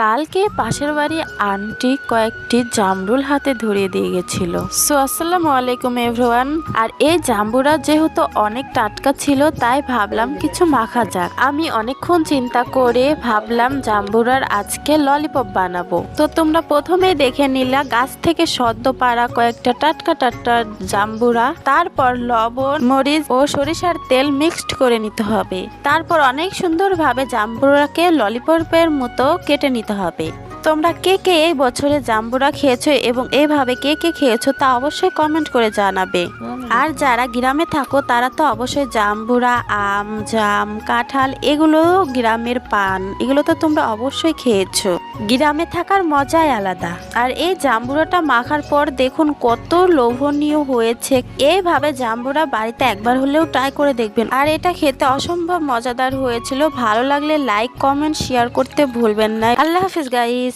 কালকে পাশের বাড়ি আন্টি কয়েকটি জামরুল হাতে ধরিয়ে দিয়ে গেছিল। সো আসসালামু আলাইকুম এভরিওয়ান। আর এই জাম্বুরা যেহেতু অনেক টাটকা ছিল তাই ভাবলাম কিছু মাখা যাক। আমি অনেকক্ষণ চিন্তা করে ভাবলাম জাম্বুরার আজকে ললিপপ বানাবো। তো তোমরা প্রথমেই দেখে নিলা গাছ থেকে সদ্য পাড়া কয়েকটা টাটকা টাটকা জাম্বুরা। তারপর লবণ, মরিচ ও সরিষার তেল মিক্সড করে নিতে হবে। তারপর অনেক সুন্দরভাবে জাম্বুরাকে ললিপপের মতো কেটে নিতে হবে। তোমরা কে কে এই বছরে জাম্বুরা খেয়েছো এবং এইভাবে কে কে খেয়েছো তা অবশ্যই কমেন্ট করে জানাবে। আর যারা গ্রামে থাকো তারা তো অবশ্যই জাম্বুরা, আম, জাম, কাঁঠাল এগুলো গ্রামের পান, এগুলো তো তোমরা অবশ্যই খেয়েছো। গ্রামে থাকার মজাই আলাদা। আর এই জাম্বুরাটা মাখার পর দেখুন কত লোভনীয় হয়েছে। এইভাবে জাম্বুরা বাড়িতে একবার হলেও ট্রাই করে দেখবেন। আর এটা খেতে অসম্ভব মজাদার হয়েছিল। ভালো লাগলে লাইক, কমেন্ট, শেয়ার করতে ভুলবেন না। আল্লাহ হাফিজ গাইস।